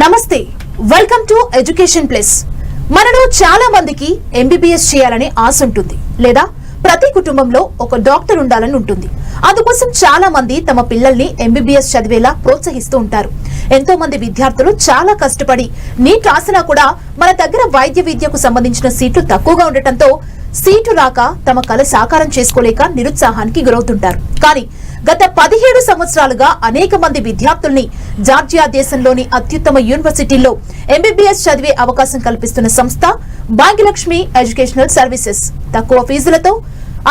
నమస్తే, welcome to education plus. మనలో చాలా మందికి ఎంబీబీఎస్ చేయాలని ఆశ ఉంటుంది, లేదా ప్రతి కుటుంబంలో ఒక డాక్టర్ ఉండాలని ఉంటుంది. అందుకోసం చాలా మంది తమ పిల్లల్ని ఎంబీబీఎస్ చదివేలా ప్రోత్సహిస్తూ ఉంటారు. ఎంతో మంది విద్యార్థులు చాలా కష్టపడి నీట్ రాసినా కూడా మన దగ్గర వైద్య విద్యకు సంబంధించిన సీట్లు తక్కువగా ఉండటంతో సీటు రాక తమ కల సాకారం చేసుకోలేక నిరుత్సాహానికి గురవుతుంటారు. కానీ గత 17 సంవత్సరాలుగా అనేక మంది విద్యార్థుల్ని జార్జియా దేశంలోని అత్యుత్తమ యూనివర్సిటీల్లో ఎంబీబీఎస్ చదివే అవకాశం కల్పిస్తున్న సంస్థ భాగ్యలక్ష్మి ఎడ్యుకేషనల్ సర్వీసెస్. తక్కువ ఫీజులతో,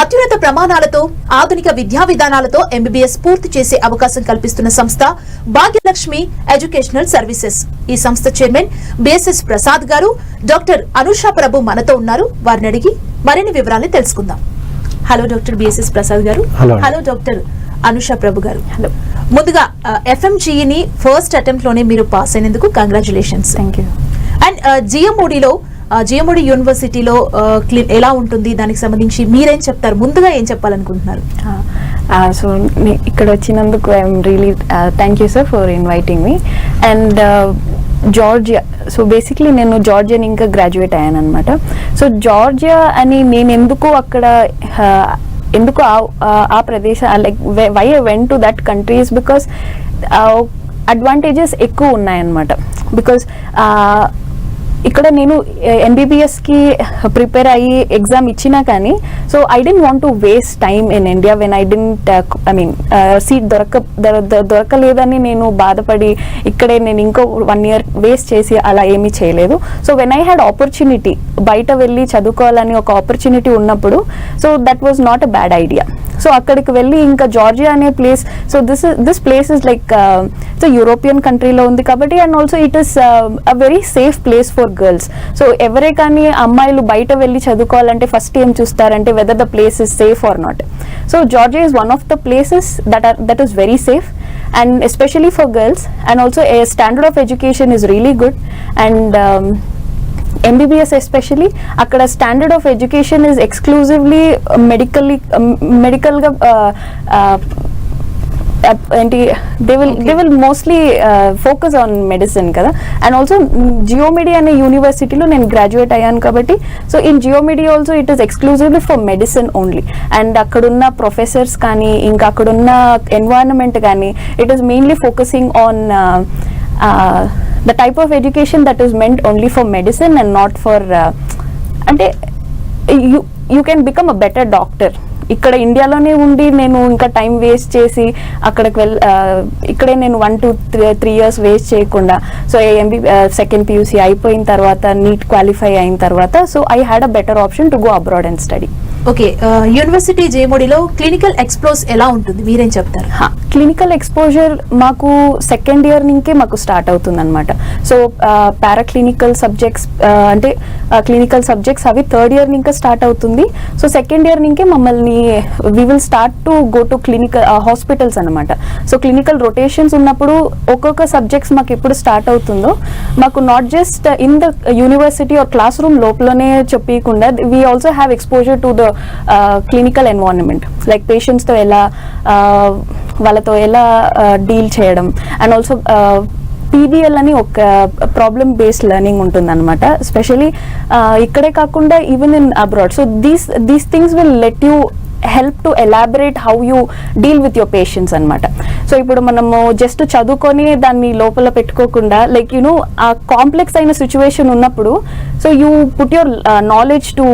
అత్యున్నత ప్రమాణాలతో, ఆధునిక విద్యా విధానాలతో ఎంబీబీఎస్ పూర్తి చేసే అవకాశం కల్పిస్తున్న సంస్థ భాగ్యలక్ష్మి ఎడ్యుకేషనల్ సర్వీసెస్. ఈ సంస్థ చైర్మన్ బిఎస్ఎస్ ప్రసాద్ గారు, డాక్టర్ అనుషా ప్రభు మనతో ఉన్నారు. వారిని అడిగి మరిన్ని వివరాలు తెలుసుకుందాం. హలో డాక్టర్ బిఎస్ఎస్ ప్రసాద్ గారు. హలో డాక్టర్ అనుషా ప్రభు గారు. హలో. ముందుగా ఎఫ్ఎంజీఈని ఫస్ట్ అటెంప్ట్ లోనే మీరు పాస్ అయినందుకు కంగ్రాచులేషన్స్. Thank you. అండ్ జిఎంఓడి యూనివర్సిటీలో ఎలా ఉంటుంది, దానికి సంబంధించి మీరేం చెప్తారు, ముందుగా ఏం చెప్పాలనుకుంటున్నారు? సో ఇక్కడ వచ్చినందుకు I'm really thank you sir for inviting me. And Georgia, so basically నేను జార్జియా ఇంకా గ్రాడ్యుయేట్ అయ్యాను అనమాట. సో జార్జియా అని నేను ఎందుకు ఆ ప్రదేశం like why I went to that countries because advantages ఎక్కువ ఉన్నాయన్నమాట. బికాస్ ఇక్కడ నేను ఎంబీబీఎస్కి ప్రిపేర్ అయ్యి ఎగ్జామ్ ఇచ్చినా కానీ so I don't want to waste time in India when seat దొరకలేదని నేను బాధపడి ఇక్కడే నేను ఇంకో 1 year వేస్ట్ చేసి అలా ఏమీ చేయలేదు. So when I had opportunity, బయట వెళ్ళి చదువుకోవాలని ఒక ఆపర్చునిటీ ఉన్నప్పుడు, so that was not a bad idea. So అక్కడికి వెళ్ళి ఇంకా జార్జియా అనే place, so this place is like so European కంట్రీలో ఉంది కాబట్టి, and also it is a very safe place for girls. So ఎవరే కానీ అమ్మాయిలు బయట వెళ్ళి చదువుకోవాలంటే ఫస్ట్ ఏం చూస్తారంటే whether the place is safe or not. So Georgia is one of the places that is very safe, and especially for girls, and also a standard of education is really good. And MBBS especially అక్కడ standard of education is exclusively మెడికల్గా ఏంటి they will mostly focus on medicine కదా. And also Geomedi అనే యూనివర్సిటీలో నేను graduate అయ్యాను కాబట్టి, so in Geomedi also it is exclusively for medicine only. And అక్కడున్న ప్రొఫెసర్స్ కానీ ఇంకా అక్కడున్న ఎన్వైరన్మెంట్ కానీ it is mainly focusing on the type of education that is meant only for medicine and not for అంటే you can become a better doctor. ఇక్కడ ఇండియాలోనే ఉండి నేను ఇంకా టైం వేస్ట్ చేసి అక్కడికి ఇక్కడే నేను 1 to 3 years వేస్ట్ చేయకుండా, సో సెకండ్ పియూసీ అయిపోయిన తర్వాత నీట్ క్వాలిఫై అయిన తర్వాత, so I had a better option to go abroad and study. Okay, university జేఎంఓడిలో క్లినికల్ ఎక్స్పోజ్ ఎలా ఉంటుంది, మీరేం చెప్తారు? క్లినికల్ ఎక్స్పోజర్ మాకు సెకండ్ ఇయర్ నుంకే మాకు స్టార్ట్ అవుతుంది అనమాట. సో పారాక్లినికల్ సబ్జెక్ట్స్ అంటే క్లినికల్ సబ్జెక్ట్స్ అవి థర్డ్ ఇయర్ ఇంకా స్టార్ట్ అవుతుంది. సో సెకండ్ ఇయర్ నుంకే మమ్మల్ని we will start to go to clinical hospitals అనమాట. సో క్లినికల్ రొటేషన్స్ ఉన్నప్పుడు ఒక్కొక్క సబ్జెక్ట్స్ మాకు ఎప్పుడు స్టార్ట్ అవుతుందో మాకు not just in the university or classroom లోపలనే చెప్పకుండా we also have exposure to the clinical environment, like పేషెంట్స్తో ఎలా వాళ్ళతో ఎలా డీల్ చేయడం. అండ్ ఆల్సో పీబీఎల్ అని ఒక ప్రాబ్లమ్ బేస్డ్ లెర్నింగ్ ఉంటుంది అనమాట, స్పెషలీ ఇక్కడే కాకుండా even in abroad. So these things will let you help to elaborate how you deal with your patients అనమాట. సో ఇప్పుడు మనము జస్ట్ చదువుకొని దాన్ని లోపల పెట్టుకోకుండా, లైక్ యూనో ఆ కాంప్లెక్స్ అయిన సిచ్యువేషన్ ఉన్నప్పుడు so you put your knowledge to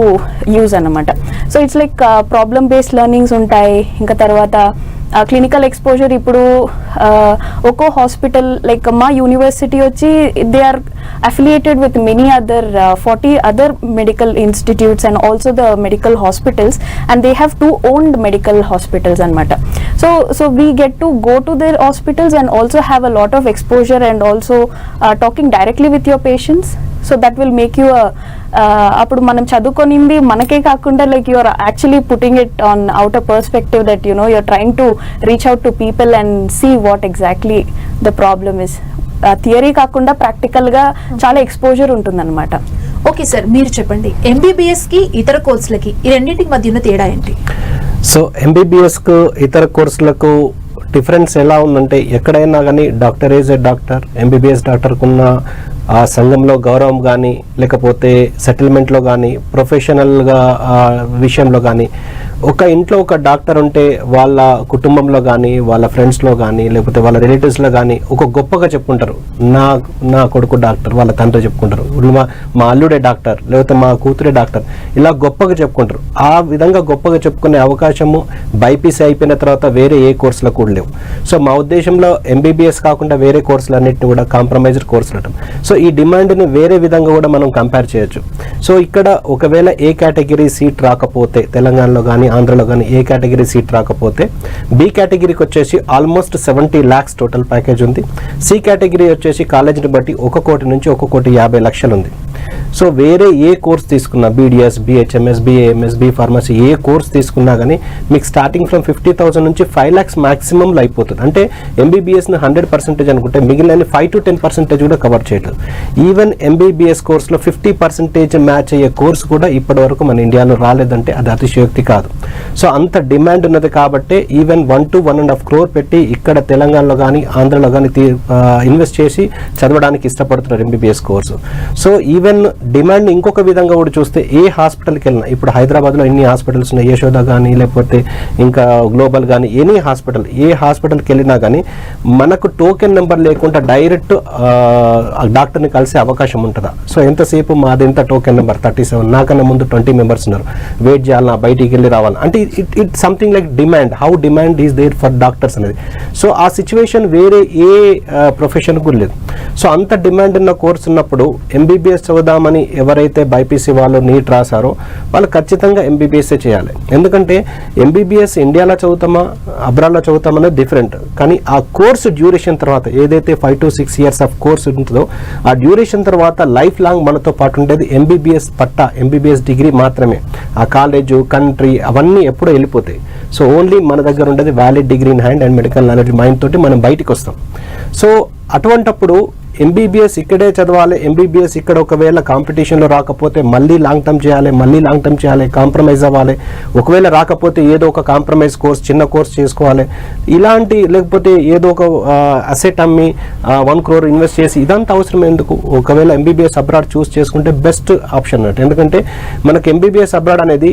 use అనమాట. So it's like problem based learnings ఉంటాయి. ఇంకా తర్వాత క్లినికల్ ఎక్స్పోజర్ ఇప్పుడు ఒక్కో హాస్పిటల్, లైక్ మా యూనివర్సిటీ వచ్చి they are affiliated with many other 40 other medical institutes and also the medical hospitals, and they have 2 owned medical hospitals anamata. So we get to go to their hospitals and also have a lot of exposure and also talking directly with your patients. So that will make you అప్పుడు మనం చదువుకొనింది మనకే కాకుండా like you are actually putting it on out a perspective that you know you are trying to reach out to people and see what exactly the problem is. Theory కాకుండా practical గా చాలా exposure ఉంటుందన్నమాట. Okay sir, మీరు చెప్పండి, MBBS కి ఇతర కోర్సులకి ఈ రెండింటికి మధ్య ఉన్న తేడా ఏంటి? సో ఎంబీబీఎస్ కు ఇతర కోర్సులకు డిఫరెన్స్ ఎలా ఉందంటే ఎక్కడైనా కానీ doctor is a doctor, MBBS డాక్టర్కున్న ఆ సంఘంలో గౌరవం కానీ లేకపోతే సెటిల్మెంట్లో కానీ ప్రొఫెషనల్గా విషయంలో కానీ ఒక ఇంట్లో ఒక డాక్టర్ ఉంటే వాళ్ళ కుటుంబంలో కానీ వాళ్ళ ఫ్రెండ్స్లో కానీ లేకపోతే వాళ్ళ రిలేటివ్స్లో కానీ ఒక గొప్పగా చెప్పుకుంటారు, నా కొడుకు డాక్టర్, వాళ్ళ తండ్రి చెప్పుకుంటారు, మా అల్లుడే డాక్టర్ లేకపోతే మా కూతురే డాక్టర్, ఇలా గొప్పగా చెప్పుకుంటారు. ఆ విధంగా గొప్పగా చెప్పుకునే అవకాశము బైపీసీ అయిపోయిన తర్వాత వేరే ఏ కోర్సులో కూడా లేవు. సో మా ఉద్దేశంలో ఎంబీబీఎస్ కాకుండా వేరే కోర్సులు అన్నింటినీ కూడా కాంప్రమైజ్డ్ కోర్సులు అంటాం. సో ఈ డిమాండ్ని వేరే విధంగా కూడా మనం కంపేర్ చేయొచ్చు. సో ఇక్కడ ఒకవేళ ఏ కేటగిరీ సీట్ రాకపోతే, తెలంగాణలో కానీ ఆంధ్రలో కానీ ఏ కేటగిరీ సీట్ రాకపోతే బి కేటగిరీకి వచ్చేసి ఆల్మోస్ట్ 70 lakhs టోటల్ ప్యాకేజ్ ఉంది. సి కేటగిరీ వచ్చేసి కాలేజీని బట్టి 1 కోటి నుంచి 1,50,00,000 ఉంది. సో వేరే ఏ కోర్స్ తీసుకున్నా, BDS, BHMS, BAMS, B pharmacy ఏ కోర్స్ తీసుకున్నా కానీ మీకు స్టార్టింగ్ ఫ్రమ్ 50,000 నుంచి 5 lakhs మ్యాక్సిమంలో అయిపోతుంది. అంటే ఎంబీబీఎస్ని 100% అనుకుంటే మిగిలిన 5 to 10% కూడా కవర్ చేయట్లేదు. ఈవెన్ ఎంబీబీఎస్ కోర్సులో 50% మ్యాచ్ అయ్యే కోర్సు కూడా ఇప్పటి వరకు మన ఇండియాలో రాలేదంటే అది అతిశయోక్తి కాదు. సో అంత డిమాండ్ ఉన్నది కాబట్టి ఈవెన్ 1 to 1.5 crore పెట్టి ఇక్కడ తెలంగాణలో కానీ ఆంధ్రలో కానీ ఇన్వెస్ట్ చేసి చదవడానికి ఇష్టపడుతున్నారు MBBS course. So even demand ఇంకొక విధంగా కూడా చూస్తే ఏ హాస్పిటల్కి వెళ్ళినా, ఇప్పుడు హైదరాబాద్లో ఎన్ని హాస్పిటల్స్ ఉన్నాయి, యశోద కానీ లేకపోతే ఇంకా గ్లోబల్ కానీ ఎనీ హాస్పిటల్, ఏ హాస్పిటల్కి వెళ్ళినా కానీ మనకు టోకెన్ నెంబర్ లేకుండా డైరెక్ట్ డాక్టర్ని కలిసే అవకాశం ఉంటుందా? సో ఎంతసేపు మాది ఎంత టోకెన్ నెంబర్ 37, నాకన్నా ముందు 20 members ఉన్నారు, వెయిట్ చేయాలన్నా, బయటికి వెళ్ళి రావాలన్నా, అంటే it something like demand, how demand is there for doctors అనేది. సో ఆ సిచ్యువేషన్ వేరే ఏ ప్రొఫెషన్ కూడా లేదు. సో అంత డిమాండ్ ఉన్న కోర్స్ ఉన్నప్పుడు ఎంబీబీఎస్ చదువుదామని ఎవరైతే బైపీసీ వాళ్ళు నీట్ రాశారో వాళ్ళు ఖచ్చితంగా ఎంబీబీఎస్ఏ చేయాలి. ఎందుకంటే ఎంబీబీఎస్ ఇండియాలో చదువుతామా అబ్రాడ్లో చదువుతామా అనేది డిఫరెంట్. కానీ ఆ కోర్సు డ్యూరేషన్ తర్వాత ఏదైతే 5 to 6 years ఆఫ్ కోర్స్ ఉంటుందో ఆ డ్యూరేషన్ తర్వాత లైఫ్ లాంగ్ మనతో పాటు ఉండేది ఎంబీబీఎస్ పట్టా, ఎంబీబీఎస్ డిగ్రీ మాత్రమే. ఆ కాలేజు, కంట్రీ అవన్నీ ఎప్పుడో వెళ్ళిపోతాయి. సో ఓన్లీ మన దగ్గర ఉండేది valid degree in hand and medical knowledge mind తోటి మనం బయటికి వస్తాం. సో అటువంటప్పుడు ఎంబీబీఎస్ ఇక్కడే చదవాలి, ఎంబీబీఎస్ ఇక్కడ ఒకవేళ కాంపిటీషన్లో రాకపోతే మళ్ళీ లాంగ్ టర్మ్ చేయాలి, కాంప్రమైజ్ అవ్వాలి, ఒకవేళ రాకపోతే ఏదో ఒక కాంప్రమైజ్ కోర్స్, చిన్న కోర్స్ చేసుకోవాలి, ఇలాంటి లేకపోతే ఏదో ఒక అసెట్ అమ్మి 1 crore ఇన్వెస్ట్ చేసి ఇదంతా అవసరం ఎందుకు? ఒకవేళ ఎంబీబీఎస్ అబ్రాడ్ చూస్ చేసుకుంటే బెస్ట్ ఆప్షన్ అన్నట్టు. ఎందుకంటే మనకు ఎంబీబీఎస్ అబ్రాడ్ అనేది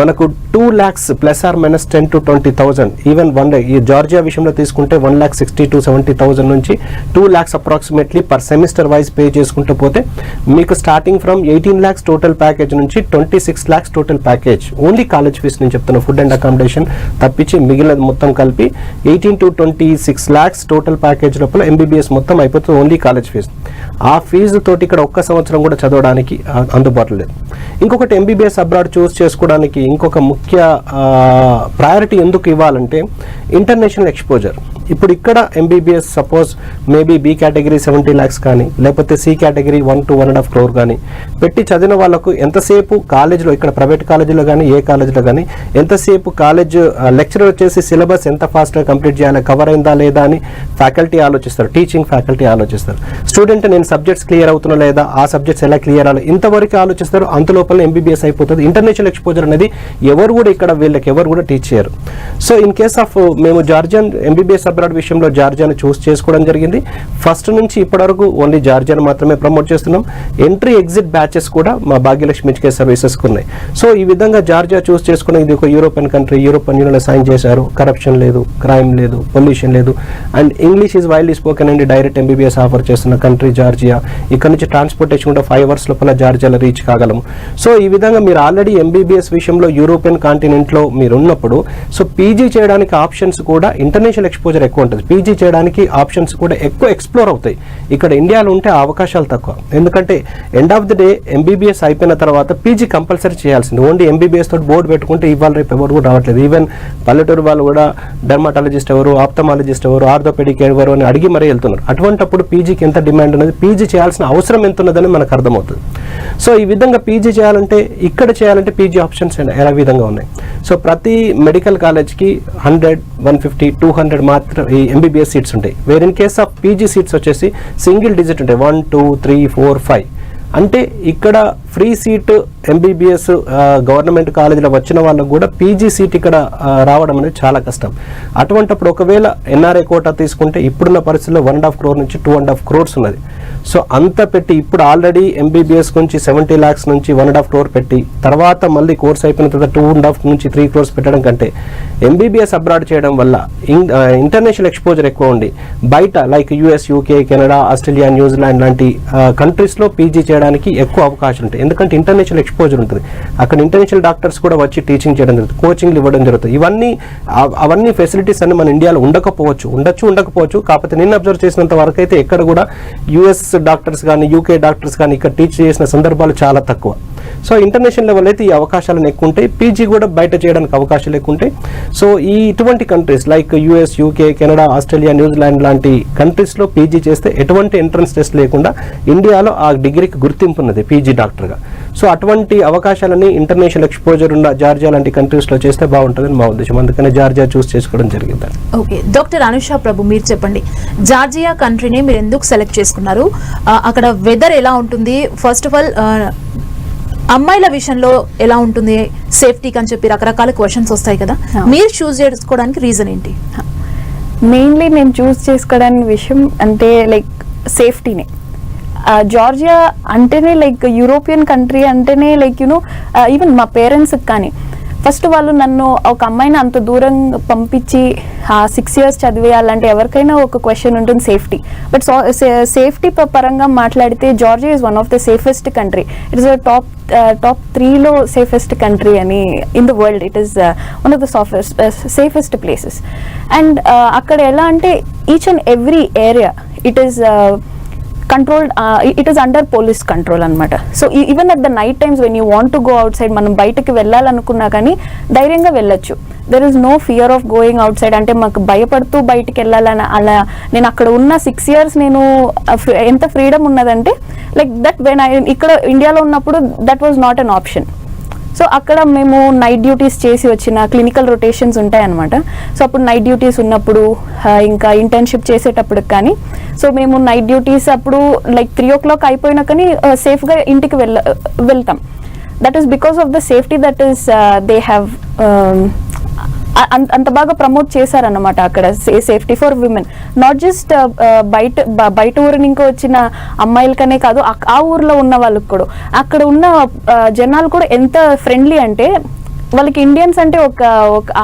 మనకు 2 lakhs ± 10 to 20,000 ఈవెన్ ఈ జార్జియా విషయంలో తీసుకుంటే 1,60,000 to 70,000 నుంచి 2 lakhs approximately per semester wise pay చేసుకుంటూ పోతే మీకు starting from 18 lakhs total package నుంచి 26 lakhs total package. Only college fees నేను చెప్తున్నా, ఫుడ్ అండ్ అకామిడేషన్ తప్పించి మిగిలిన మొత్తం కలిపి 18 to 26 lakhs టోటల్ ప్యాకేజ్ లోపల ఎంబీబీఎస్ మొత్తం అయిపోతుంది, ఓన్లీ కాలేజ్ ఫీజు. ఆ ఫీజు తోటి ఇక్కడ 1 సంవత్సరం కూడా చదవడానికి అందుబాటులో లేదు. ఇంకొకటి ఎంబీబీఎస్ అబ్రాడ్ చూస్ చేసుకోవడానికి ఇంకొక ముఖ్య ప్రయారిటీ ఎందుకు ఇవ్వాలంటే ఇంటర్నేషనల్ ఎక్స్పోజర్. ఇప్పుడు ఇక్కడ MBBS suppose maybe B category 70 lakhs కానీ లేకపోతే సి కేటగిరీ 1 to 1.5 crore కానీ పెట్టి చదివిన వాళ్ళకు ఎంతసేపు కాలేజ్లో, ఇక్కడ ప్రైవేట్ కాలేజీలో కానీ ఏ కాలేజీలో కానీ ఎంతసేపు కాలేజ్ లెక్చరర్ వచ్చేసి సిలబస్ ఎంత ఫాస్ట్గా కంప్లీట్ చేయాలి, కవర్ అయిందా లేదా అని ఫ్యాకల్టీ ఆలోచిస్తారు, టీచింగ్ ఫ్యాకల్టీ ఆలోచిస్తారు. స్టూడెంట్ నేను సబ్జెక్ట్స్ క్లియర్ అవుతున్నా లేదా, ఆ సబ్జెక్ట్స్ ఎలా క్లియర్ అవ్వాలి, ఇంతవరకు ఆలోచిస్తారు. అంతలోపల ఎంబీబీఎస్ అయిపోతుంది. ఇంటర్నేషనల్ ఎక్స్పోజర్ అనేది ఎవరు కూడా ఇక్కడ వీళ్ళకి ఎవరు కూడా టీచ్ చేయరు. సో ఇన్ కేస్ ఆఫ్ మేము జార్జియన్ ఎంబీబీఎస్ అబ్రాడ్ విషయంలో జార్జియాని చూస్ చేసుకోవడం జరిగింది. ఫస్ట్ నుంచి ఇప్పటివరకు ఓన్లీ జార్జియాని మాత్రమే ప్రమోట్ చేస్తున్నాం. ఎంట్రీ ఎగ్జిట్ బ్యాచెస్ కూడా మా భాగ్యలక్ష్మి ఎడ్యుకేషన్ సర్వీసెస్ ఉన్నాయి. సో ఈ విధంగా జార్జియా చూస్ చేసుకున్న ఇది ఒక యూరోపియన్ కంట్రీ, యూరోపియన్ యూనియన్లో సైన్ చేశారు, కరప్షన్ లేదు, క్రైమ్ లేదు, పొల్యూషన్ లేదు, and English is widely spoken and direct MBBS offer చేస్తున్న కంట్రీ జార్జియా. ఇక్కడ నుంచి ట్రాన్స్పోర్టేషన్ కూడా 5 hours లోపల జార్జియాలో రీచ్ కాగలము. సో ఈ విధంగా మీరు ఆల్రెడీ ఎంబీబీఎస్ విషయంలో యూరోపియన్ కాంటినెంట్లో మీరు ఉన్నప్పుడు సో పీజీ చేయడానికి ఆప్షన్స్ కూడా ఇంటర్నేషనల్ ఎక్స్పోజర్ ఎక్కువ ఉంటుంది. పీజీ చేయడానికి ఆప్షన్స్ కూడా ఎక్కువ ఎక్స్ప్లోర్ అవుతాయి. ఇక్కడ ఇండియాలో ఉంటే అవకాశాలు తక్కువ. ఎందుకంటే end of the day MBBS అయిపోయిన తర్వాత పీజీ కంపల్సరీ చేయాల్సింది. ఓన్లీ ఎంబీబీఎస్ తోటి బోర్డు పెట్టుకుంటే ఇవాళ రేపు ఎవరు కూడా రావట్లేదు. ఈవెన్ పల్లెటూరు వాళ్ళు కూడా డెర్మటాలజిస్ట్ ఎవరు, ఆప్థమాలజిస్ట్ ఎవరు, ఆర్థోపెడిక్ ఎవరు అని అడిగి మరీ వెళ్తున్నారు. అటువంటిప్పుడు పీజీకి ఎంత డిమాండ్ ఉన్నది, పీజీ చేయాల్సిన అవసరం ఎంత ఉన్నదని మనకు అర్థమవుతుంది. సో ఈ విధంగా పీజీ చేయాలంటే, ఇక్కడ చేయాలంటే పీజీ ఆప్షన్స్ ఎలా విధంగా ఉన్నాయి. సో ప్రతి మెడికల్ కాలేజ్కి 100, 150, 200 మాత్రం ఈ ఎంబీబీఎస్ సీట్స్ ఉంటాయి. Where in case of PG seats వచ్చేసి సింగిల్ డిజిట్ ఉంటాయి, 1, 2, 3, 4, 5. అంటే ఇక్కడ ఫ్రీ సీట్ ఎంబీబీఎస్ గవర్నమెంట్ కాలేజీలో వచ్చిన వాళ్ళకు కూడా పీజీ సీట్ ఇక్కడ రావడం అనేది చాలా కష్టం. అటువంటిప్పుడు ఒకవేళ ఎన్ఆర్ఐ కోటా తీసుకుంటే ఇప్పుడున్న పరిస్థితుల్లో 1.5 crore నుంచి 2.5 crores ఉన్నది. సో అంత పెట్టి ఇప్పుడు ఆల్రెడీ ఎంబీబీఎస్ నుంచి 70 lakhs నుంచి 1.5 crore పెట్టి తర్వాత మళ్ళీ కోర్స్ అయిపోయిన తర్వాత 2.5 నుంచి 3 crores పెట్టడం కంటే ఎంబీబీఎస్ అబ్రాడ్ చేయడం వల్ల ఇంటర్నేషనల్ ఎక్స్పోజర్ ఎక్కువ ఉండి బయట like US, UK, Canada, Australia, New Zealand లాంటి కంట్రీస్లో పీజీ చేయడానికి ఎక్కువ అవకాశం ఉంటాయి. ఎందుకంటే ఇంటర్నేషనల్ ఎక్స్పోజర్ ఉంటుంది. అక్కడ ఇంటర్నేషనల్ డాక్టర్స్ కూడా వచ్చి టీచింగ్ చేయడం జరుగుతుంది, కోచింగ్లు ఇవ్వడం జరుగుతుంది. అవన్నీ ఫెసిలిటీస్ అన్ని మన ఇండియాలో ఉండకపోవచ్చు. కాకపోతే నేను అబ్జర్వ్ చేసినంత వరకు అయితే ఎక్కడ కూడా యూఎస్ డాక్టర్స్ కానీ యూకే డాక్టర్స్ కానీ ఇక్కడ టీచ్ చేసిన సందర్భాలు చాలా తక్కువ. సో ఇంటర్నేషనల్ లెవెల్ అయితే ఈ అవకాశాలను ఎక్కువ ఉంటాయి. పీజీ కూడా బయట చేయడానికి అవకాశాలు ఎక్కువ ఉంటాయి. సో ఇటువంటి countries like US, UK, Canada, Australia, New Zealand లాంటి కంట్రీస్లో పీజీ చేస్తే ఎటువంటి ఎంట్రన్స్ టెస్ట్ లేకుండా ఇండియాలో ఆ డిగ్రీకి గుర్తింపు ఉన్నది పీజీ డాక్టర్గా. సో అటువంటి అవకాశాలని ఇంటర్నేషనల్ ఎక్స్పోజర్ ఉన్న జార్జియా లాంటి కంట్రీస్లో చేస్తే బాగుంటుందని మా ఉద్దేశం. అందుకని జార్జియా చూస్ చేసుకోవడం జరిగింది. ఓకే, డాక్టర్ అనుష ప్రభు, మీరు చెప్పండి, జార్జియా కంట్రీని మీరు ఎందుకు సెలెక్ట్ చేసుకున్నారు? అక్కడ వెదర్ ఎలా ఉంటుంది? ఫస్ట్ ఆఫ్ ఆల్ అమ్మాయిల విషయంలో ఎలా ఉంటుంది, సేఫ్టీకి అని చెప్పి రకరకాల క్వశ్చన్స్ వస్తాయి కదా, మీరు చూస్ చేసుకోవడానికి రీజన్ ఏంటి? మెయిన్లీ నేను చూస్ చేసుకోవడానికి విషయం అంటే లైక్ సేఫ్టీనే. జార్జియా అంటేనే లైక్ యూరోపియన్ కంట్రీ అంటేనే లైక్ ఈవెన్ మా పేరెంట్స్కి కానీ ఫస్ట్ వాళ్ళు నన్ను ఒక అమ్మాయిని అంత దూరం పంపించి 6 years చదివేయాలంటే ఎవరికైనా ఒక క్వశ్చన్ ఉంటుంది, సేఫ్టీ. బట్ సేఫ్టీ పరంగా మాట్లాడితే Georgia is one of the safest country. It is top 3లో సేఫెస్ట్ కంట్రీ అని in the world. It is one of the safest places. And అక్కడ ఎలా అంటే each and every area it is controlled, it is under police control anamata. So even at the night times when you want to go outside, మనం బయటకి వెళ్ళాలనుకున్నా కానీ ధైర్యంగా వెళ్ళొచ్చు. There is no fear of going outside. అంటే మాకు భయపడుతూ బయటకు వెళ్ళాలని అలా నేను అక్కడ ఉన్న 6 years నేను ఎంత ఫ్రీడమ్ ఉన్నదంటే లైక్ దట్ వెన్ ఇక్కడ ఇండియాలో ఉన్నప్పుడు that was not an option. So అక్కడ మేము నైట్ డ్యూటీస్ చేసి వచ్చిన క్లినికల్ రొటేషన్స్ ఉంటాయన్నమాట. సో అప్పుడు నైట్ డ్యూటీస్ ఉన్నప్పుడు ఇంకా ఇంటర్న్షిప్ చేసేటప్పుడు కానీ సో మేము నైట్ డ్యూటీస్ అప్పుడు లైక్ 3 o'clock అయిపోయినా కానీ సేఫ్గా ఇంటికి వెళ్తాం. That is because of the safety that is they have అంత బాగా ప్రమోట్ చేశారన్నమాట అక్కడ safety for women. Not just బయట ఊరు నుంచి వచ్చిన అమ్మాయిలకనే కాదు, ఆ ఊర్లో ఉన్న వాళ్ళకి కూడా, అక్కడ ఉన్న జనాలు కూడా ఎంత ఫ్రెండ్లీ అంటే వాళ్ళకి ఇండియన్స్ అంటే ఒక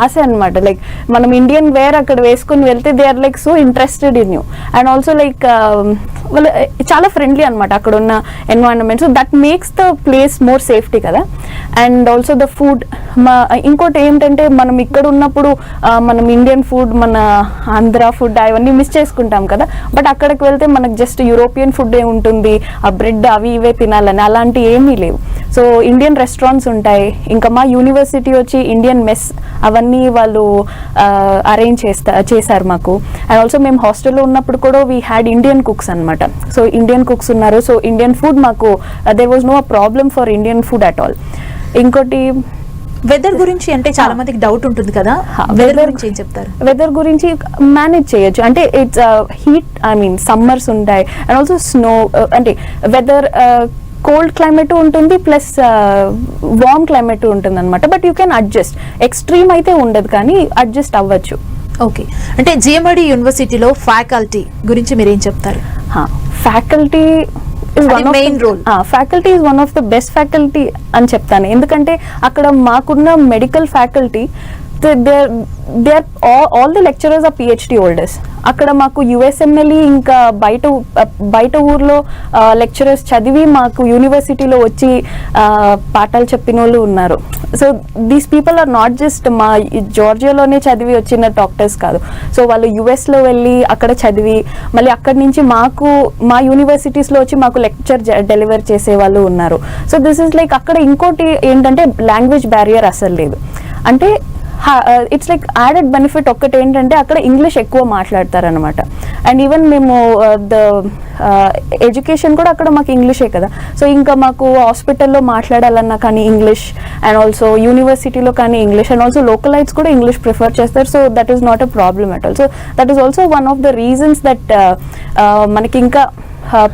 ఆశ అనమాట. లైక్ మనం ఇండియన్ వేర్ అక్కడ వేసుకుని వెళ్తే they are like so interested in you. And also like వాళ్ళు చాలా ఫ్రెండ్లీ అనమాట అక్కడ ఉన్న environment. So that makes the place more safety కదా. అండ్ ఆల్సో ద ఫుడ్, ఇంకోటి ఏంటంటే మనం ఇక్కడ ఉన్నప్పుడు మనం ఇండియన్ ఫుడ్, మన ఆంధ్ర ఫుడ్ అవన్నీ మిస్ చేసుకుంటాం కదా. బట్ అక్కడికి వెళ్తే మనకు జస్ట్ యూరోపియన్ ఫుడ్ ఏ ఉంటుంది, ఆ బ్రెడ్ అవి ఇవే తినాలని అలాంటివి ఏమీ లేవు. సో ఇండియన్ రెస్టారెంట్స్ ఉంటాయి. ఇంకా మా యూనివర్సిటీ వచ్చి ఇండియన్ మెస్ అవన్నీ వాళ్ళు అరేంజ్ చేశారు మాకు. అండ్ ఆల్సో మేము హాస్టల్లో ఉన్నప్పుడు కూడా వీ హ్యాడ్ ఇండియన్ కుక్స్ అనమాట. సో ఇండియన్ కుక్స్ ఉన్నారు. సో ఇండియన్ ఫుడ్ మాకు there was no problem for Indian food at all. ఇంకోటి వెదర్ గురించి అంటే చాలా మందికి డౌట్ ఉంటుంది కదా, వెదర్ గురించి ఏం చెప్తారు? వెదర్ గురించి మేనేజ్ చేయొచ్చు. అంటే it's heat, I mean summers ఉంటాయి అండ్ ఆల్సో స్నో. అంటే వెదర్ కోల్డ్ క్లైమేట్ ఉంటుంది ప్లస్ వార్మ్ క్లైమేట్ ఉంటుంది అనమాట. But you can adjust. Extreme అయితే ఉండదు కానీ అడ్జస్ట్ అవ్వచ్చు. ఓకే, అంటే జిఎంఐడి యూనివర్సిటీలో ఫ్యాకల్టీ గురించి మీరు ఏం చెప్తారు? Faculty main role. Faculty is one of the best faculty అని చెప్తాను. ఎందుకంటే అక్కడ మాకున్న medical faculty they are all the lecturers are PhD holders. అక్కడ మాకు USMLE ఇంకా బయట ఊర్లో లెక్చరర్స్ చదివి మాకు యూనివర్సిటీలో వచ్చి పాఠాలు చెప్పిన వాళ్ళు ఉన్నారు. So these people are not just మా జార్జియాలోనే చదివి వచ్చిన డాక్టర్స్ కాదు. సో వాళ్ళు US లో వెళ్ళి అక్కడ చదివి మళ్ళీ అక్కడి నుంచి మా యూనివర్సిటీస్లో వచ్చి మాకు లెక్చర్ డెలివర్ చేసే వాళ్ళు ఉన్నారు. సో దిస్ ఇస్ లైక్ అక్కడ ఇంకోటి ఏంటంటే లాంగ్వేజ్ బ్యారియర్ అసలు లేదు. అంటే ఇట్స్ లైక్ యాడెడ్ బెనిఫిట్ ఒక్కటి ఏంటంటే అక్కడ ఇంగ్లీష్ ఎక్కువ మాట్లాడతారనమాట. అండ్ ఈవెన్ మేము ద ఎడ్యుకేషన్ కూడా అక్కడ మాకు ఇంగ్లీషే కదా. సో ఇంకా మాకు హాస్పిటల్లో మాట్లాడాలన్నా కానీ ఇంగ్లీష్, అండ్ ఆల్సో యూనివర్సిటీలో కానీ ఇంగ్లీష్, అండ్ ఆల్సో లోకలైట్స్ కూడా ఇంగ్లీష్ ప్రిఫర్ చేస్తారు. So that is not a problem at all. So that is also one of the reasons that మనకి ఇంకా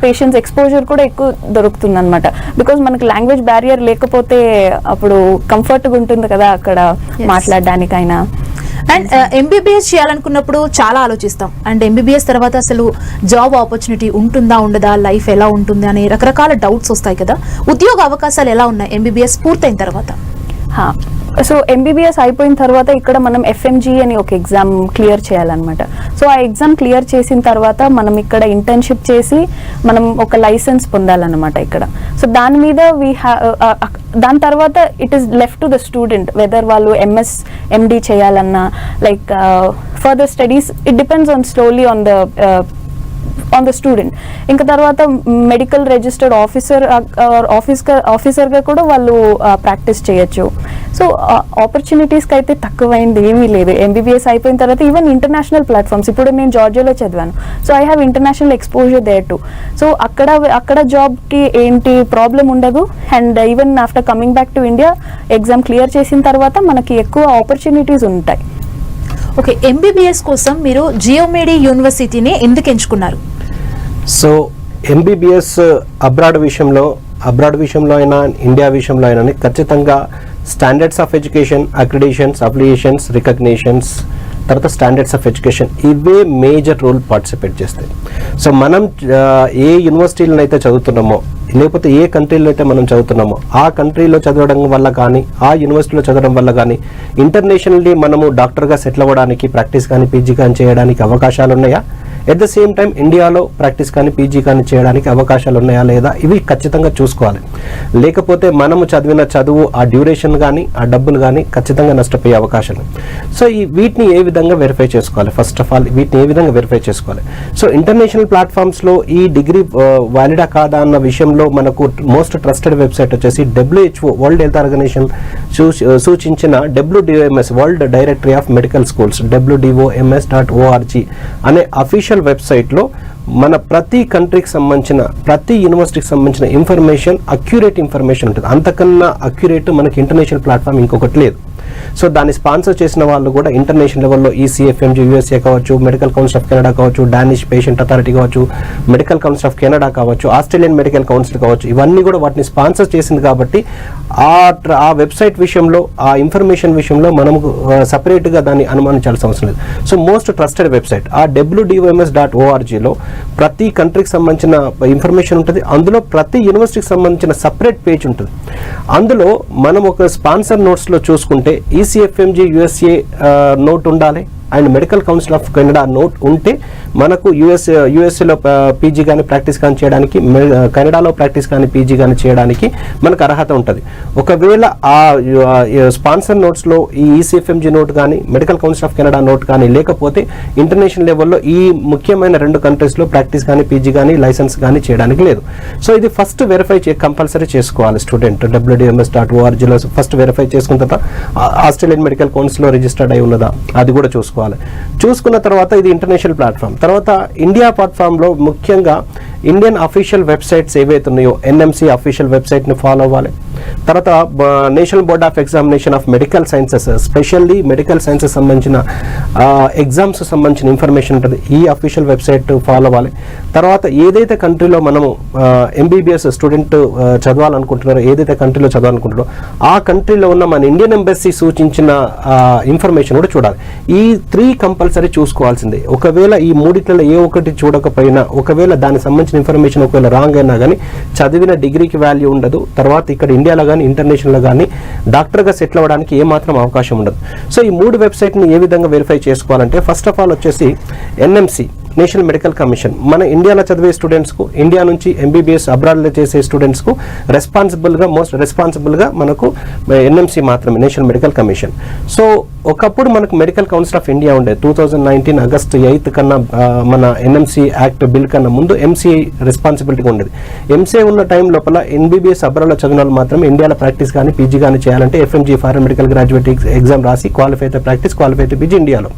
పేషెంట్స్ ఎక్స్పోజర్ కూడా ఎక్కువ దొరుకుతుంది అనమాట. బికాజ్ మనకి లాంగ్వేజ్ బ్యారియర్ లేకపోతే అప్పుడు కంఫర్ట్గా ఉంటుంది కదా అక్కడ మాట్లాడడానికైనా. అండ్ ఎంబీబీఎస్ చేయాలనుకున్నప్పుడు చాలా ఆలోచిస్తాం. అండ్ ఎంబీబీఎస్ తర్వాత అసలు జాబ్ ఆపర్చునిటీ ఉంటుందా ఉండదా, లైఫ్ ఎలా ఉంటుంది అనే రకరకాల డౌట్స్ వస్తాయి కదా. ఉద్యోగ అవకాశాలు ఎలా ఉన్నాయి ఎంబీబీఎస్ పూర్తయిన తర్వాత? సో ఎంబీబీఎస్ అయిపోయిన తర్వాత ఇక్కడ మనం ఎఫ్ఎంజీ అని ఒక ఎగ్జామ్ క్లియర్ చేయాలన్నమాట. సో ఆ ఎగ్జామ్ క్లియర్ చేసిన తర్వాత మనం ఇక్కడ ఇంటర్న్షిప్ చేసి మనం ఒక లైసెన్స్ పొందాలన్నమాట ఇక్కడ. సో దాని మీద దాని తర్వాత it is left to the student whether వాళ్ళు ఎంఎస్ ఎండి చేయాలన్నా like further studies. It depends on solely on the student. ఇంకా తర్వాత మెడికల్ రిజిస్టర్డ్ ఆఫీసర్గా కూడా వాళ్ళు ప్రాక్టీస్ చేయొచ్చు. సో ఆపర్చునిటీస్కి అయితే తక్కువైంది ఏమీ లేదు. ఎంబీబీఎస్ అయిపోయిన తర్వాత ఈవెన్ ఇంటర్నేషనల్ ప్లాట్ఫామ్స్, ఇప్పుడు నేను జార్జియాలో చదివాను, so I have international exposure there too. So అక్కడ జాబ్కి ఏంటి ప్రాబ్లం ఉండదు. And even after coming back to India exam clear చేసిన తర్వాత మనకి ఎక్కువ ఆపర్చునిటీస్ ఉంటాయి. ఓకే, ఎంబీబీఎస్ కోసం మీరు జియోమెడి యూనివర్సిటీని ఎందుకు ఎంచుకున్నారు? సో ఎంబీబీఎస్ అబ్రాడ్ విషయంలో అయినా ఇండియా విషయంలో అయినా ఖచ్చితంగా standards of education, accreditations, affiliations, recognitions, తర్వాత స్టాండర్డ్స్ ఆఫ్ ఎడ్యుకేషన్, ఇవే మేజర్ రోల్ పార్టిసిపేట్ చేస్తాయి. సో మనం ఏ యూనివర్సిటీలను అయితే చదువుతున్నామో లేకపోతే ఏ కంట్రీలో అయితే మనం చదువుతున్నామో ఆ కంట్రీలో చదవడం వల్ల కానీ ఆ యూనివర్సిటీలో చదవడం వల్ల కానీ ఇంటర్నేషనల్లీ మనము డాక్టర్గా సెటిల్ అవ్వడానికి, ప్రాక్టీస్ కానీ పీజీ కానీ చేయడానికి అవకాశాలు ఉన్నాయా? ఎట్ ద సేమ్ టైం ఇండియాలో ప్రాక్టీస్ కానీ పీజీ కానీ చేయడానికి అవకాశాలు ఉన్నాయా లేదా, ఇవి ఖచ్చితంగా చూసుకోవాలి. లేకపోతే మనము చదివిన చదువు, ఆ డ్యూరేషన్ కానీ ఆ డబ్బులు కానీ ఖచ్చితంగా నష్టపోయే అవకాశాలు. సో వీటిని ఏ విధంగా వెరిఫై చేసుకోవాలి? ఫస్ట్ ఆఫ్ ఆల్ వీటిని ఏ విధంగా వెరిఫై చేసుకోవాలి? సో ఇంటర్నేషనల్ ప్లాట్ఫామ్స్లో ఈ డిగ్రీ వ్యాలిడా కాదా అన్న విషయంలో మనకు మోస్ట్ ట్రస్టెడ్ వెబ్సైట్ వచ్చేసి WHO, వరల్డ్ హెల్త్ ఆర్గనైజేషన్ సూచించిన WDOMS, world directory of medical schools, WDOMS.org అనే అఫీషియల్ వెబ్సైట్లో మన ప్రతి కంట్రీకి సంబంధించిన, ప్రతి యూనివర్సిటీకి సంబంధించిన ఇన్ఫర్మేషన్, అక్యురేట్ ఇన్ఫర్మేషన్ ఉంటుంది. అంతకన్నా అక్యురేట్ మనకి ఇంటర్నేషనల్ ప్లాట్ఫామ్ ఇంకొకటి లేదు. సో దాన్ని స్పాన్సర్ చేసిన వాళ్ళు కూడా ఇంటర్నేషనల్ లెవెల్లో ECFMG USA కావచ్చు, మెడికల్ కౌన్సిల్ ఆఫ్ కెనడా కావచ్చు, డానిష్ పేషెంట్ అథారిటీ కావచ్చు, మెడికల్ కౌన్సిల్ ఆఫ్ కెనడా కావచ్చు, ఆస్ట్రేలియన్ మెడికల్ కౌన్సిల్ కావచ్చు, ఇవన్నీ కూడా వాటిని స్పాన్సర్ చేసింది. కాబట్టి ఆ వెబ్సైట్ విషయంలో, ఆ ఇన్ఫర్మేషన్ విషయంలో మనం సపరేట్గా దాన్ని అనుమానించాల్సిన అవసరం లేదు. సో మోస్ట్ ట్రస్టెడ్ వెబ్సైట్ ఆ WDOMS.orgలో ప్రతి కంట్రీకి సంబంధించిన ఇన్ఫర్మేషన్ ఉంటుంది. అందులో ప్రతి యూనివర్సిటీకి సంబంధించిన సపరేట్ పేజ్ ఉంటుంది. అందులో మనం ఒక స్పాన్సర్ నోట్స్లో చూసుకుంటే ECFMG USA నోట్ ఉండాలి and medical council of Canada note ఉంటే మనకు యూఎస్ఏలో పీజీ కానీ ప్రాక్టీస్ కానీ చేయడానికి, కెనడాలో ప్రాక్టీస్ కానీ పీజీ కానీ చేయడానికి మనకు అర్హత ఉంటుంది. ఒకవేళ ఆ స్పాన్సర్ నోట్స్లో ఈ ECFMG నోట్ కానీ medical council of Canada note కానీ లేకపోతే ఇంటర్నేషనల్ లెవెల్లో ఈ ముఖ్యమైన 2 కంట్రీస్లో ప్రాక్టీస్ కానీ పీజీ కానీ లైసెన్స్ కానీ చేయడానికి లేదు. సో ఇది ఫస్ట్ వెరిఫై కంపల్సరీ చేసుకోవాలి స్టూడెంట్. WDOMS.orgలో ఫస్ట్ వెరిఫై చేసుకున్న తర్వాత ఆస్ట్రేలియన్ మెడికల్ కౌన్సిల్లో రిజిస్టర్డ్ అయి ఉన్నదా అది కూడా చూసుకున్న తర్వాత ఇది ఇంటర్నేషనల్ ప్లాట్ఫామ్. తర్వాత ఇండియా ప్లాట్ఫామ్లో ముఖ్యంగా ఇండియన్ అఫీషియల్ వెబ్సైట్స్ ఏవైతే ఉన్నాయో NMC అఫీషియల్ వెబ్సైట్ని ఫాలో అవ్వాలి. తర్వాత national board of examination of medical sciences, specially medical sciences సంబంధించిన ఎగ్జామ్స్ సంబంధించిన ఇన్ఫర్మేషన్ ఉంటుంది, ఈ అఫీషియల్ వెబ్సైట్ ఫాలో అవ్వాలి. తర్వాత ఏదైతే కంట్రీలో మనము MBBS స్టూడెంట్ చదవాలనుకుంటున్నారో, ఏదైతే కంట్రీలో చదవాలనుకుంటున్నారో ఆ కంట్రీలో ఉన్న మన ఇండియన్ ఎంబసీ సూచించిన ఇన్ఫర్మేషన్ కూడా చూడాలి. ఈ 3 కంపల్సరీ చూసుకోవాల్సిందే. ఒకవేళ ఈ 3 ఏ ఒక్కటి చూడకపోయినా, ఒకవేళ దానికి సంబంధించిన ఇన్ఫర్మేషన్ ఒకవేళ రాంగ్ అయినా కానీ చదివిన డిగ్రీకి వాల్యూ ఉండదు. తర్వాత ఇక్కడ ఇండియాలో కానీ ఇంటర్నేషనల్లో కానీ డాక్టర్గా సెటిల్ అవ్వడానికి ఏమాత్రం అవకాశం ఉండదు. సో ఈ 3 వెబ్సైట్ని ఏ విధంగా వెరిఫై చేసుకోవాలంటే ఫస్ట్ ఆఫ్ ఆల్ వచ్చేసి NMC, నేషనల్ మెడికల్ కమిషన్, మన ఇండియాలో చదివే స్టూడెంట్స్కు, ఇండియా నుంచి MBBS అబ్రాడ్లో చేసే స్టూడెంట్స్కు మోస్ట్ రెస్పాన్సిబుల్గా మనకు NMC మాత్రమే, నేషనల్ మెడికల్ కమిషన్. సో ఒకప్పుడు మనకు మెడికల్ కౌన్సిల్ ఆఫ్ ఇండియా ఉండే 2019 ఆగస్ట్ 8 కన్నా మన NMC యాక్ట్ బిల్ కన్నా ముందు MCI రెస్పాన్సిబిలిటీగా ఉండేది. MCI ఉన్న టైం లోపల MBBS అబ్రాడ్లో చదివిన వాళ్ళు మాత్రం ఇండియాలో ప్రాక్టీస్ కానీ పీజీ కానీ చేయాలంటే FMG foreign medical graduate exam రాసి క్వాలిఫై అయితే ప్రాక్టీస్, క్వాలిఫై అయితే పీజీ ఇండియాలో.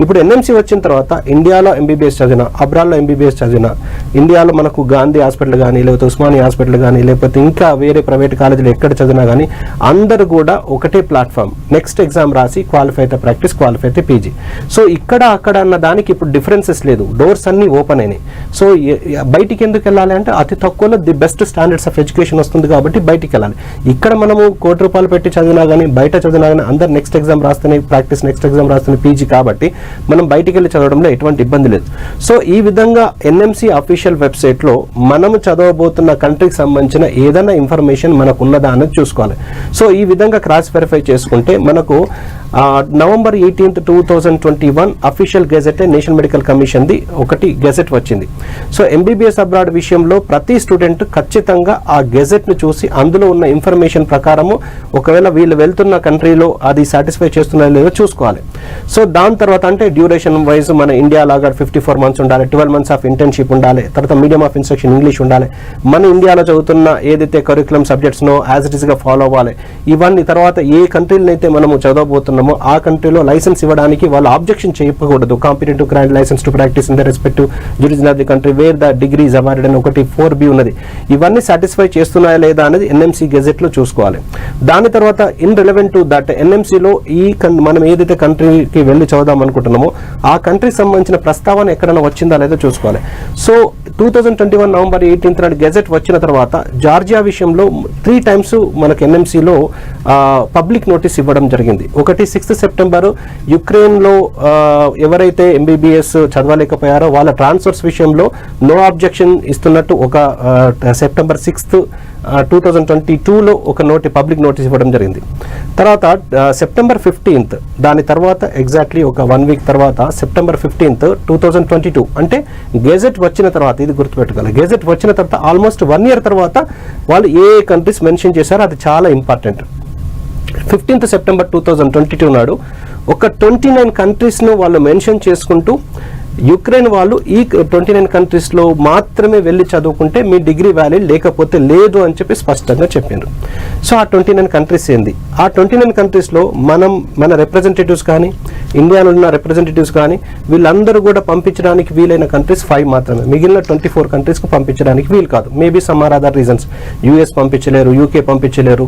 ఇప్పుడు NMC వచ్చిన తర్వాత ఇండియాలో MBBS ఎంబీబీఎస్ చదివినా, అబ్రాడ్లో ఎంబీబీఎస్ చదివినా, ఇండియాలో మనకు గాంధీ హాస్పిటల్ కానీ, లేకపోతే ఉస్మానియా హాస్పిటల్ కానీ, లేకపోతే ఇంకా వేరే ప్రైవేట్ కాలేజీలు ఎక్కడ చదివినా కానీ అందరూ కూడా ఒకటే ప్లాట్ఫామ్. నెక్స్ట్ ఎగ్జామ్ రాసి క్వాలిఫై అయితే ప్రాక్టీస్, క్వాలిఫై అయితే పీజీ. సో ఇక్కడ అక్కడ అన్న దానికి ఇప్పుడు డిఫరెన్సెస్ లేదు, డోర్స్ అన్ని ఓపెన్ అయినాయి. సో బయటికి ఎందుకు వెళ్ళాలి అంటే అతి తక్కువలో the best standards of education వస్తుంది కాబట్టి బయటికి వెళ్ళాలి. ఇక్కడ మనము ₹1,00,00,000 పెట్టి చదివినా కానీ, బయట చదివినా కానీ అందరు నెక్స్ట్ ఎగ్జామ్ రాస్తేనే ప్రాక్టీస్, నెక్స్ట్ ఎగ్జామ్ రాస్తేనే పీజీ కాబట్టి మనం బయటికి వెళ్ళి చదవడంలో ఎటువంటి ఇబ్బంది లేదు. సో ఈ విధంగా ఎన్ఎంసీ అఫీషియల్ వెబ్సైట్లో మనము చదవబోతున్న కంట్రీకి సంబంధించిన ఏదైనా ఇన్ఫర్మేషన్ మనకు ఉన్నదా అనేది చూసుకోవాలి. సో ఈ విధంగా క్రాస్ వెరిఫై చేసుకుంటే మనకు November 18th, 2021 official gazette national medical commission the ఒకటి గెజెట్ వచ్చింది. సో ఎంబీబీఎస్ అబ్రాడ్ విషయంలో ప్రతి స్టూడెంట్ ఖచ్చితంగా ఆ గెజెట్ ను చూసి అందులో ఉన్న ఇన్ఫర్మేషన్ ప్రకారము ఒకవేళ వీళ్ళు వెళ్తున్న కంట్రీలో అది సాటిస్ఫై చేస్తున్నారో లేదో చూసుకోవాలి. సో దాని తర్వాత అంటే డ్యూరేషన్ వైజ్ మన ఇండియా లాగా 54 months ఉండాలి, 12 months ఆఫ్ ఇంటర్న్షిప్ ఉండాలి, తర్వాత మీడియం ఆఫ్ ఇన్స్ట్రక్షన్ ఇంగ్లీష్ ఉండాలి, మన ఇండియాలో చదువుతున్న ఏదైతే curriculum subjects no as it is గా ఫాలో అవ్వాలి. ఇవన్నీ తర్వాత ఏ కంట్రీలో అయితే మనము చదవబోతున్నామో ఆ కంట్రీలో లైసెన్స్ ఇవ్వడానికి వాళ్ళు ఆబ్జెక్షన్ చేయకూడదు. Competitive grant licence to practise in the respective jurisdiction of the country where the degree is awarded అని ఒకటి 4B ఉన్నది. ఇవన్నీ సాటిస్ఫై చేస్తున్నాయా లేదా అనేది ఎన్ఎంసీ గెజెట్ లో చూసుకోవాలి. దాని తర్వాత ఇన్ రిలవెంట్ టు దట్ ఎన్ఎంసీలో మనం ఏదైతే కంట్రీకి వెళ్ళి చదువుదాం అనుకుంటున్నామో ఆ కంట్రీకి సంబంధించిన ప్రస్తావన ఎక్కడైనా వచ్చిందా లేదో చూసుకోవాలి. సో 2021 November 18th నాడు గెజెట్ వచ్చిన తర్వాత జార్జియా విషయంలో 3 times మనకు ఎన్ఎంసీలో పబ్లిక్ నోటీస్ ఇవ్వడం జరిగింది. ఒకటి 6th September యుక్రెయిన్లో ఎవరైతే ఎంబీబీఎస్ చదవలేకపోయారో వాళ్ళ ట్రాన్స్ఫర్స్ విషయంలో నో అబ్జెక్షన్ ఇస్తున్నట్టు ఒక September 6th 2022లో ఒక పబ్లిక్ నోటీస్ ఇవ్వడం జరిగింది. తర్వాత September 15th దాని తర్వాత ఎగ్జాక్ట్లీ ఒక 1 week తర్వాత September 15th 2022 అంటే గెజెట్ వచ్చిన తర్వాత, ఇది గుర్తుపెట్టుకోవాలి, గెజెట్ వచ్చిన తర్వాత ఆల్మోస్ట్ 1 year తర్వాత వాళ్ళు ఏ కంట్రీస్ మెన్షన్ చేశారో అది చాలా ఇంపార్టెంట్. 15th September 2022 నాడు ఒక 29 కంట్రీస్ను వాళ్ళు మెన్షన్ చేసుకుంటూ యుక్రెయిన్ వాళ్ళు ఈ 29 కంట్రీస్లో మాత్రమే వెళ్ళి చదువుకుంటే మీ డిగ్రీ వ్యాలిడ్, లేకపోతే లేదు అని చెప్పి స్పష్టంగా చెప్పారు. సో ఆ 29 కంట్రీస్ ఏంది? ఆ 29 కంట్రీస్లో మన రిప్రజెంటేటివ్స్ కానీ, ఇండియాలో ఉన్న రిప్రజెంటేటివ్స్ కానీ వీళ్ళందరూ కూడా పంపించడానికి వీలైన కంట్రీస్ 5 మాత్రమే. మిగిలిన 24 కంట్రీస్కు పంపించడానికి వీలు కాదు. Maybe some or other reasons. US పంపించలేరు, యూకే పంపించలేరు,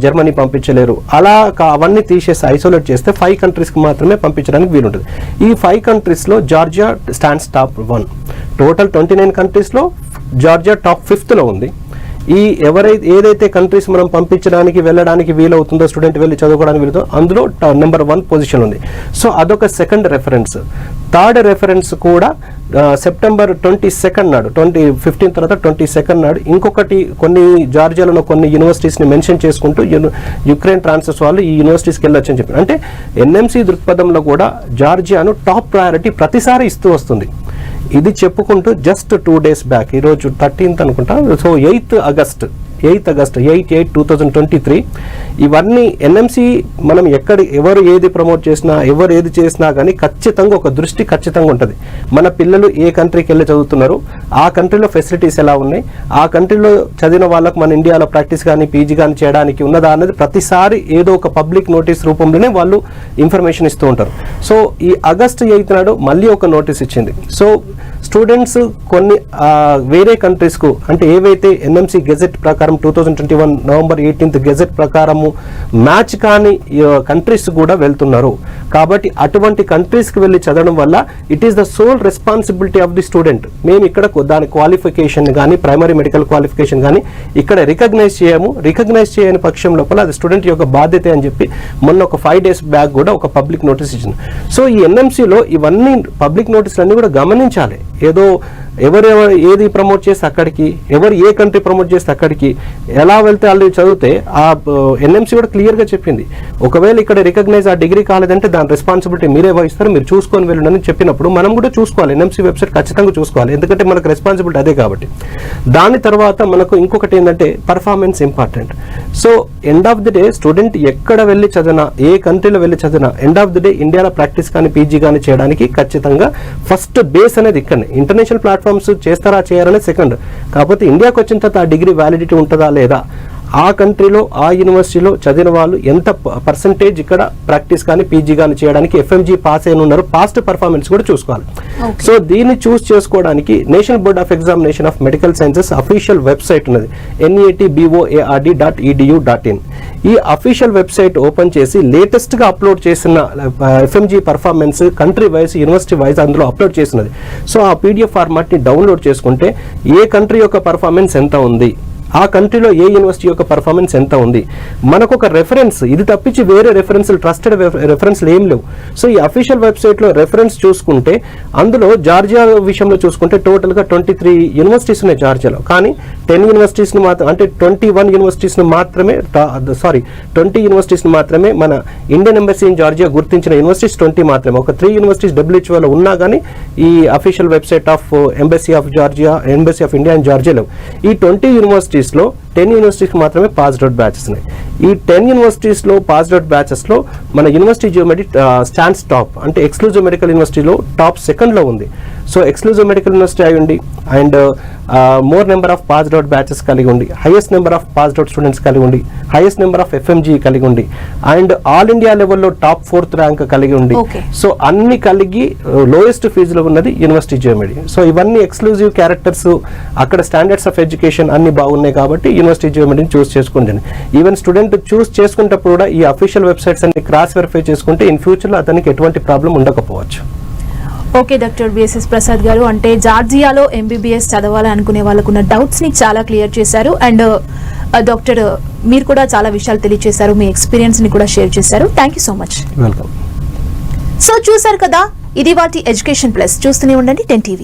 జర్మనీ పంపించలేరు. అలా అవన్నీ తీసేసి ఐసోలేట్ చేస్తే 5 కంట్రీస్కి మాత్రమే పంపించడానికి వీలుంటుంది. ఈ 5 కంట్రీస్లో జార్జియా స్టాండ్స్ టాప్ 1. టోటల్ 29 కంట్రీస్లో జార్జియా టాప్ 5th ఉంది. ఈ ఏదైతే కంట్రీస్ మనం పంపించడానికి వెళ్ళడానికి వీలవుతుందో, స్టూడెంట్ వెళ్ళి చదువుకోవడానికి వీలుతో అందులో నెంబర్ 1 పొజిషన్ ఉంది. సో అదొక సెకండ్ రెఫరెన్స్. థర్డ్ రెఫరెన్స్ కూడా September 22nd నాడు, 2015 తర్వాత 22nd నాడు ఇంకొకటి కొన్ని జార్జియాలో కొన్ని యూనివర్సిటీస్ని మెన్షన్ చేసుకుంటూ యుక్రెయిన్ ట్రాన్స్ఫర్స్ వాళ్ళు ఈ యూనివర్సిటీస్కి వెళ్ళొచ్చని చెప్పి, అంటే ఎన్ఎంసీ దృక్పథంలో కూడా జార్జియాను టాప్ ప్రయారిటీ ప్రతిసారి ఇస్తూ వస్తుంది. ఇది చెప్పుకుంటూ జస్ట్ 2 days బ్యాక్, ఈరోజు 13th అనుకుంటా, సో 8th August 8/8/2023 ఇవన్నీ ఎన్ఎంసీ మనం ఎవరు ఏది ప్రమోట్ చేసినా, ఎవరు ఏది చేసినా కానీ ఖచ్చితంగా ఒక దృష్టి ఖచ్చితంగా ఉంటుంది. మన పిల్లలు ఏ కంట్రీకి వెళ్ళి చదువుతున్నారు, ఆ కంట్రీలో ఫెసిలిటీస్ ఎలా ఉన్నాయి, ఆ కంట్రీలో చదివిన వాళ్ళకు మన ఇండియాలో ప్రాక్టీస్ కానీ పీజీ కానీ చేయడానికి ఉన్నదా అనేది ప్రతిసారి ఏదో ఒక పబ్లిక్ నోటీస్ రూపంలోనే వాళ్ళు ఇన్ఫర్మేషన్ ఇస్తూ ఉంటారు. సో ఈ August 8th నాడు మళ్ళీ ఒక నోటీస్ ఇచ్చింది. సో స్టూడెంట్స్ కొన్ని వేరే కంట్రీస్కు, అంటే ఏవైతే ఎన్ఎంసీ గెజెట్ ప్రకారం 2021 November 18th గెజెట్ ప్రకారము మ్యాచ్ కాని కంట్రీస్ కూడా వెళ్తున్నారు. కాబట్టి అటువంటి కంట్రీస్కి వెళ్ళి చదవడం వల్ల it is the sole responsibility of the student. మేము ఇక్కడ దాని క్వాలిఫికేషన్ కానీ, ప్రైమరీ మెడికల్ క్వాలిఫికేషన్ కానీ ఇక్కడ రికగ్నైజ్ చేయని పక్షం లోపల అది స్టూడెంట్ యొక్క బాధ్యత అని చెప్పి మొన్న ఒక 5 days బ్యాక్ కూడా ఒక పబ్లిక్ నోటీస్ ఇచ్చింది. సో ఈ ఎన్ఎంసీలో ఇవన్నీ పబ్లిక్ నోటీసులు అన్నీ కూడా గమనించాలి. ఏదో ఎవరెవరు ఏది ప్రమోట్ చేస్తే అక్కడికి, ఎవరు ఏ కంట్రీ ప్రమోట్ చేస్తే అక్కడికి ఎలా వెళ్తే వాళ్ళు చదివితే ఆ ఎన్ఎంసీ కూడా క్లియర్గా చెప్పింది. ఒకవేళ ఇక్కడ రికగ్నైజ్ ఆ డిగ్రీ కాలేదంటే దాని రెస్పాన్సిబిలిటీ మీరే వహిస్తారు, మీరు చూసుకొని వెళ్ళండి చెప్పినప్పుడు మనం కూడా చూసుకోవాలి. ఎన్ఎంసీ వెబ్సైట్ ఖచ్చితంగా చూసుకోవాలి, ఎందుకంటే మనకు రెస్పాన్సిబిలిటీ అదే కాబట్టి. దాని తర్వాత మనకు ఇంకొకటి ఏంటంటే performance important. So end of the day student ఎక్కడ వెళ్ళి చదివినా, ఏ కంట్రీలో వెళ్ళి చదివినా, ఎండ్ ఆఫ్ ది డే ఇండియాలో ప్రాక్టీస్ కానీ పీజీ కానీ చేయడానికి ఖచ్చితంగా ఫస్ట్ బేస్ అనేది ఇక్కడ. ఇంటర్నేషనల్ ప్లాట్ఫామ్స్ చేస్తారా చేయరనే సెకండ్. కాకపోతే ఇండియాకి వచ్చిన తర్వాత ఆ డిగ్రీ వ్యాలిడిటీ ఉంటుందా లేదా ఆ కంట్రీలో ఆ యూనివర్సిటీలో చదివిన వాళ్ళు ఎంత పర్సంటేజ్ ఇక్కడ ప్రాక్టీస్ కానీ పీజీ కానీ చేయడానికి ఎఫ్ఎంజీ పాస్ అయిన ఉన్నారు, పాస్ట్ పర్ఫార్మెన్స్ కూడా చూసుకోవాలి. సో దీన్ని చూస్ చేసుకోవడానికి national board of examination of medical sciences official website ఉన్నది, NEATBOARD.edu.in. ఈ అఫీషియల్ వెబ్సైట్ ఓపెన్ చేసి లేటెస్ట్ గా అప్లోడ్ చేసిన FMG performance country wise university wise అందులో అప్లోడ్ చేసినది. సో ఆ పీడిఎఫ్ ఫార్మాట్ ని డౌన్లోడ్ చేసుకుంటే ఏ కంట్రీ యొక్క పర్ఫార్మెన్స్ ఎంత ఉంది, ఆ కంట్రీలో ఏ యూనివర్సిటీ యొక్క పర్ఫార్మెన్స్ ఎంత ఉంది, మనకు ఒక రెఫరెన్స్, ఇది తప్పించి వేరే రెఫరెన్స్ ట్రస్టెడ్ రెఫరెన్స్లు ఏం లేవు. సో ఈ అఫీషియల్ వెబ్సైట్లో రెఫరెన్స్ చూసుకుంటే అందులో జార్జియా విషయంలో చూసుకుంటే టోటల్గా 23 యూనివర్సిటీస్ ఉన్నాయి జార్జియాలో. కానీ 10 యూనివర్సిటీస్ని మాత్రం, అంటే 21 యూనివర్సిటీస్ని మాత్రమే 20 యూనివర్సిటీస్ని మాత్రమే మన ఇండియన్ ఎంబసీ ఇన్ జార్జియా గుర్తించిన యూనివర్సిటీస్ 20 మాత్రమే. ఒక 3 యూనివర్సిటీస్ WHOలో ఉన్నా కానీ ఈ official website of embassy of Georgia, embassy of India in జార్జియాలో ఈ 20 యూనివర్సిటీస్ లో 10 యూనివర్సిటీస్ మాత్రమే పాస్డ్ అవుట్ బ్యాచెస్ ఉన్నాయి. ఈ 10 యూనివర్సిటీస్ లో పాస్డ్ అవుట్ బ్యాచెస్ లో మన యూనివర్సిటీ జియోమెడి స్టాండ్స్ టాప్, అంటే ఎక్స్క్లూజివ్ మెడికల్ యూనివర్సిటీలో టాప్ 2nd లో ఉంది. సో ఎక్స్క్లూజివ్ మెడికల్ యూనివర్సిటీ అయి ఉండి and more number of passed out batches కలిగి ఉండి, highest number of passed out students కలిగి ఉండి, హైయెస్ట్ నెంబర్ ఆఫ్ ఎఫ్ఎంజీ కలిగి ఉండి అండ్ ఆల్ ఇండియా లెవెల్లో టాప్ 4th ర్యాంక్ కలిగి ఉండి, సో అన్ని కలిగి లోయెస్ట్ ఫీజులో ఉన్నది యూనివర్సిటీ జియోమెడి. సో ఇవన్నీ ఎక్స్క్లూజివ్ క్యారెక్టర్స్, అక్కడ స్టాండర్డ్స్ ఆఫ్ ఎడ్యుకేషన్ అన్ని బాగున్నాయి కాబట్టి యూనివర్సిటీ జియోమెడిని చూస్ చేసుకుంటాను. ఈవెన్ స్టూడెంట్ చూస్ చేసుకునేటప్పుడు కూడా ఈ అఫీషియల్ వెబ్సైట్స్ అన్ని క్రాస్ వెరిఫై చేసుకుంటే ఇన్ ఫ్యూచర్లో అతనికి ఎటువంటి ప్రాబ్లం ఉండకపోవచ్చు. ఓకే డాక్టర్ బిఎస్ఎస్ ప్రసాద్ గారు, అంటే జార్జియాలో ఎంబీబీఎస్ చదవాలని అనుకునే వాళ్ళకున్న డౌట్స్ని చాలా క్లియర్ చేశారు. అండ్ డాక్టర్ మీరు కూడా చాలా విషయాలు తెలియజేశారు, మీ ఎక్స్పీరియన్స్ని కూడా షేర్ చేశారు. Thank you so much. Welcome. So చూశారు కదా, ఇది వాటి ఎడ్యుకేషన్ ప్లస్. చూస్తూనే ఉండండి 10 TV.